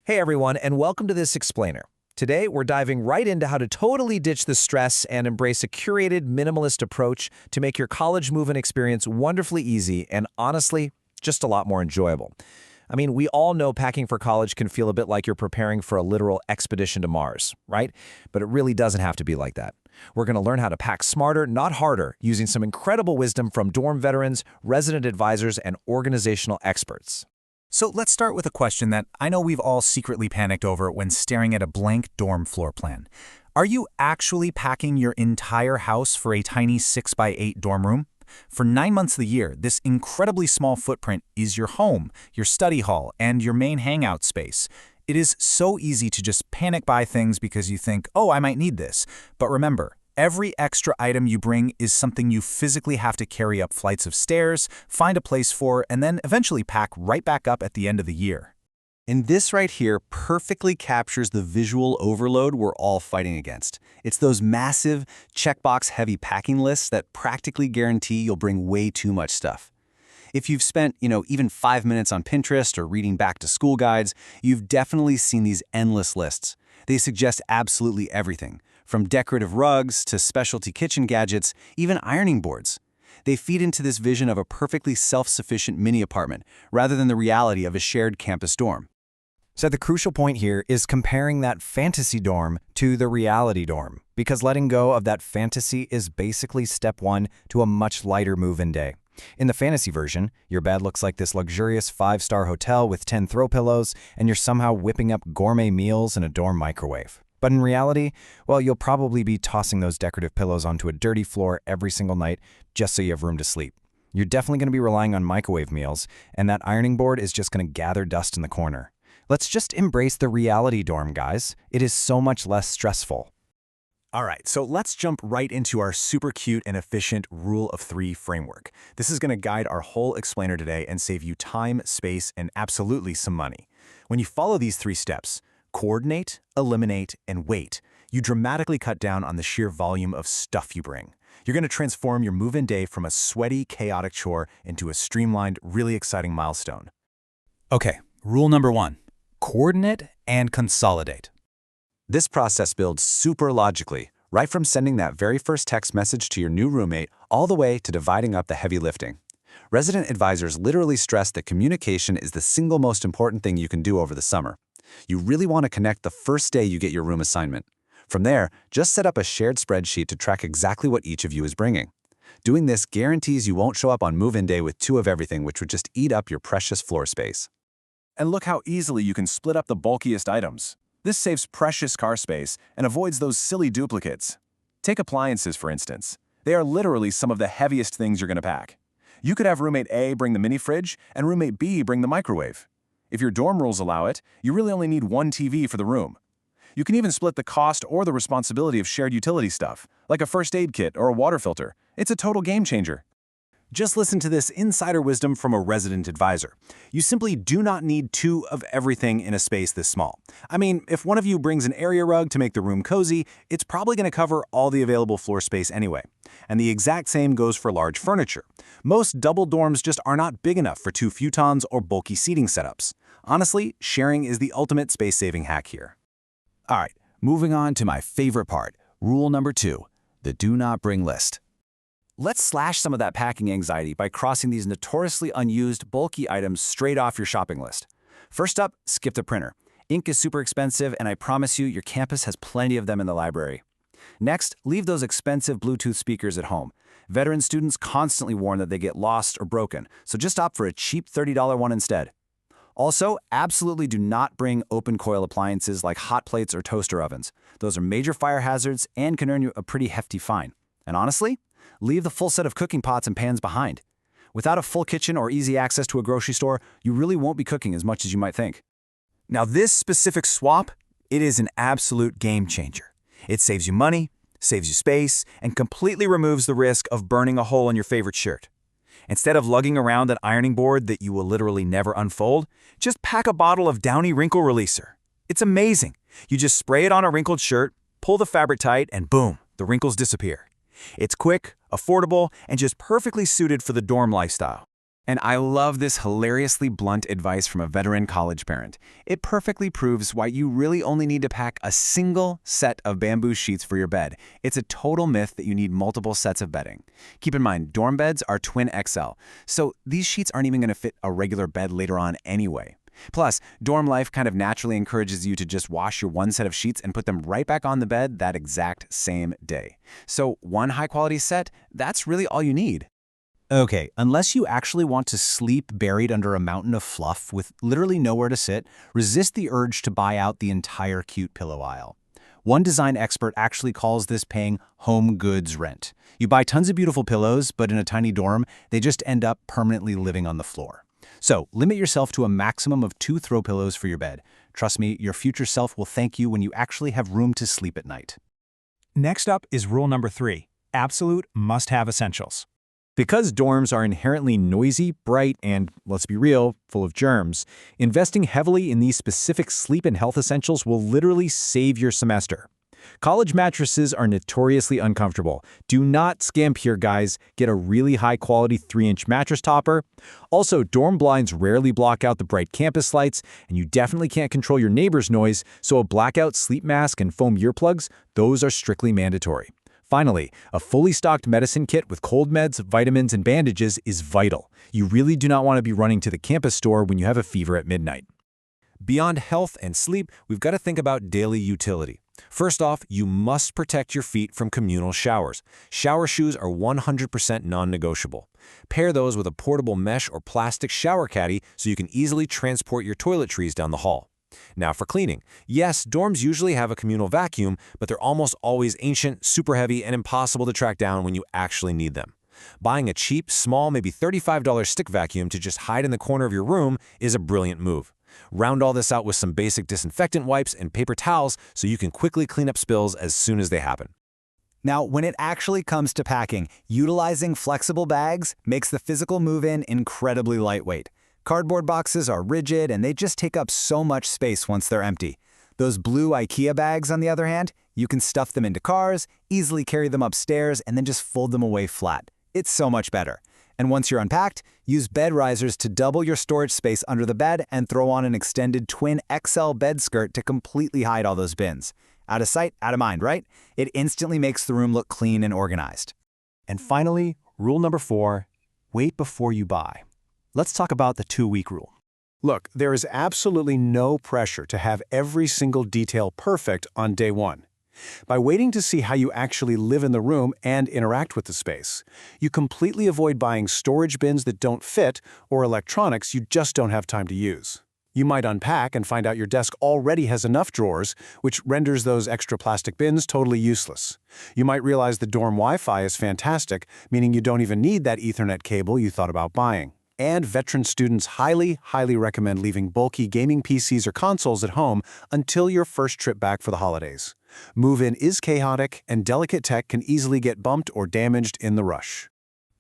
Hey everyone, and welcome to this explainer. Today, we're diving right into how to totally ditch the stress and embrace a curated, minimalist approach to make your college move-in experience wonderfully easy and, honestly, just a lot more enjoyable. I mean, we all know packing for college can feel a bit like you're preparing for a literal expedition to Mars, right? But it really doesn't have to be like that. We're going to learn how to pack smarter, not harder, using some incredible wisdom from dorm veterans, resident advisors, and organizational experts. So let's start with a question that I know we've all secretly panicked over when staring at a blank dorm floor plan. Are you actually packing your entire house for a tiny 6x8 dorm room? For 9 months of the year, this incredibly small footprint is your home, your study hall, and your main hangout space. It is so easy to just panic buy things because you think, oh, I might need this. But remember, every extra item you bring is something you physically have to carry up flights of stairs, find a place for, and then eventually pack right back up at the end of the year. And this right here perfectly captures the visual overload we're all fighting against. It's those massive, checkbox-heavy packing lists that practically guarantee you'll bring way too much stuff. If you've spent, even 5 minutes on Pinterest or reading back-to-school guides, you've definitely seen these endless lists. They suggest absolutely everything, from decorative rugs to specialty kitchen gadgets, even ironing boards. They feed into this vision of a perfectly self-sufficient mini apartment, rather than the reality of a shared campus dorm. So the crucial point here is comparing that fantasy dorm to the reality dorm, because letting go of that fantasy is basically step one to a much lighter move-in day. In the fantasy version, your bed looks like this luxurious 5-star hotel with 10 throw pillows, and you're somehow whipping up gourmet meals in a dorm microwave. But in reality, well, you'll probably be tossing those decorative pillows onto a dirty floor every single night just so you have room to sleep. You're definitely going to be relying on microwave meals, and that ironing board is just going to gather dust in the corner. Let's just embrace the reality dorm, guys. It is so much less stressful. All right, so let's jump right into our super cute and efficient Rule of 3 framework. This is going to guide our whole explainer today and save you time, space, and absolutely some money. When you follow these 3 steps, coordinate, eliminate, and wait, you dramatically cut down on the sheer volume of stuff you bring. You're going to transform your move-in day from a sweaty, chaotic chore into a streamlined, really exciting milestone. Okay, rule number 1. Coordinate and consolidate. This process builds super logically, right from sending that very first text message to your new roommate all the way to dividing up the heavy lifting. Resident advisors literally stress that communication is the single most important thing you can do over the summer. You really want to connect the first day you get your room assignment. From there, just set up a shared spreadsheet to track exactly what each of you is bringing. Doing this guarantees you won't show up on move-in day with 2 of everything, which would just eat up your precious floor space. And look how easily you can split up the bulkiest items. This saves precious car space and avoids those silly duplicates. Take appliances, for instance. They are literally some of the heaviest things you're going to pack. You could have roommate A bring the mini fridge and roommate B bring the microwave. If your dorm rules allow it, you really only need 1 TV for the room. You can even split the cost or the responsibility of shared utility stuff, like a first aid kit or a water filter. It's a total game changer. Just listen to this insider wisdom from a resident advisor. You simply do not need 2 of everything in a space this small. I mean, if one of you brings an area rug to make the room cozy, it's probably going to cover all the available floor space anyway. And the exact same goes for large furniture. Most double dorms just are not big enough for 2 futons or bulky seating setups. Honestly, sharing is the ultimate space-saving hack here. All right, moving on to my favorite part, rule number 2, the do not bring list. Let's slash some of that packing anxiety by crossing these notoriously unused, bulky items straight off your shopping list. First up, skip the printer. Ink is super expensive, and I promise you, your campus has plenty of them in the library. Next, leave those expensive Bluetooth speakers at home. Veteran students constantly warn that they get lost or broken, so just opt for a cheap $30 one instead. Also, absolutely do not bring open coil appliances like hot plates or toaster ovens. Those are major fire hazards and can earn you a pretty hefty fine. And honestly, leave the full set of cooking pots and pans behind. Without a full kitchen or easy access to a grocery store, you really won't be cooking as much as you might think. Now, this specific swap, it is an absolute game changer. It saves you money, saves you space, and completely removes the risk of burning a hole in your favorite shirt. Instead of lugging around an ironing board that you will literally never unfold, just pack a bottle of Downy Wrinkle Releaser. It's amazing. You just spray it on a wrinkled shirt, pull the fabric tight, and boom, the wrinkles disappear. It's quick, affordable, and just perfectly suited for the dorm lifestyle. And I love this hilariously blunt advice from a veteran college parent. It perfectly proves why you really only need to pack a single set of bamboo sheets for your bed. It's a total myth that you need multiple sets of bedding. Keep in mind, dorm beds are twin XL, so these sheets aren't even going to fit a regular bed later on anyway. Plus, dorm life kind of naturally encourages you to just wash your one set of sheets and put them right back on the bed that exact same day. So one high-quality set, that's really all you need. Okay, unless you actually want to sleep buried under a mountain of fluff with literally nowhere to sit, resist the urge to buy out the entire cute pillow aisle. One design expert actually calls this paying home goods rent. You buy tons of beautiful pillows, but in a tiny dorm, they just end up permanently living on the floor. So, limit yourself to a maximum of 2 throw pillows for your bed. Trust me, your future self will thank you when you actually have room to sleep at night. Next up is rule number 3, absolute must-have essentials. Because dorms are inherently noisy, bright, and, let's be real, full of germs, investing heavily in these specific sleep and health essentials will literally save your semester. College mattresses are notoriously uncomfortable. Do not skimp here, guys. Get a really high-quality 3-inch mattress topper. Also, dorm blinds rarely block out the bright campus lights, and you definitely can't control your neighbor's noise, so a blackout sleep mask and foam earplugs, those are strictly mandatory. Finally, a fully stocked medicine kit with cold meds, vitamins, and bandages is vital. You really do not want to be running to the campus store when you have a fever at midnight. Beyond health and sleep, we've got to think about daily utility. First off, you must protect your feet from communal showers. Shower shoes are 100% non-negotiable. Pair those with a portable mesh or plastic shower caddy so you can easily transport your toiletries down the hall. Now for cleaning. Yes, dorms usually have a communal vacuum, but they're almost always ancient, super heavy, and impossible to track down when you actually need them. Buying a cheap, small, maybe $35 stick vacuum to just hide in the corner of your room is a brilliant move. Round all this out with some basic disinfectant wipes and paper towels so you can quickly clean up spills as soon as they happen. Now, when it actually comes to packing, utilizing flexible bags makes the physical move-in incredibly lightweight. Cardboard boxes are rigid and they just take up so much space once they're empty. Those blue IKEA bags, on the other hand, you can stuff them into cars, easily carry them upstairs, and then just fold them away flat. It's so much better. And once you're unpacked, use bed risers to double your storage space under the bed and throw on an extended twin XL bed skirt to completely hide all those bins. Out of sight, out of mind, right? It instantly makes the room look clean and organized. And finally, rule number 4, wait before you buy. Let's talk about the 2-week rule. Look, there is absolutely no pressure to have every single detail perfect on day 1. By waiting to see how you actually live in the room and interact with the space, you completely avoid buying storage bins that don't fit or electronics you just don't have time to use. You might unpack and find out your desk already has enough drawers, which renders those extra plastic bins totally useless. You might realize the dorm Wi-Fi is fantastic, meaning you don't even need that Ethernet cable you thought about buying. And veteran students highly recommend leaving bulky gaming PCs or consoles at home until your first trip back for the holidays. Move-in is chaotic, and delicate tech can easily get bumped or damaged in the rush.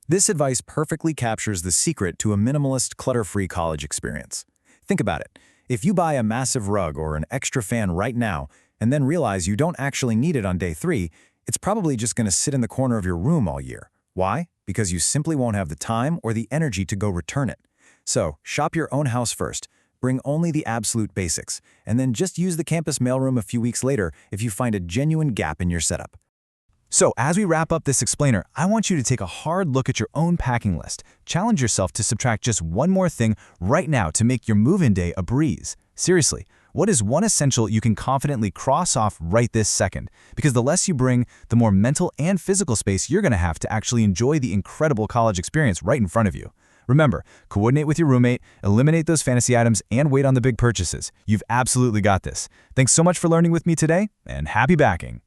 This advice perfectly captures the secret to a minimalist, clutter-free college experience. Think about it. If you buy a massive rug or an extra fan right now and then realize you don't actually need it on day 3, it's probably just going to sit in the corner of your room all year. Why? Because you simply won't have the time or the energy to go return it. So, shop your own house first. Bring only the absolute basics, and then just use the campus mailroom a few weeks later if you find a genuine gap in your setup. So, as we wrap up this explainer, I want you to take a hard look at your own packing list. Challenge yourself to subtract just one more thing right now to make your move-in day a breeze. Seriously, what is one essential you can confidently cross off right this second? Because the less you bring, the more mental and physical space you're going to have to actually enjoy the incredible college experience right in front of you. Remember, coordinate with your roommate, eliminate those fantasy items, and wait on the big purchases. You've absolutely got this. Thanks so much for learning with me today, and happy backing!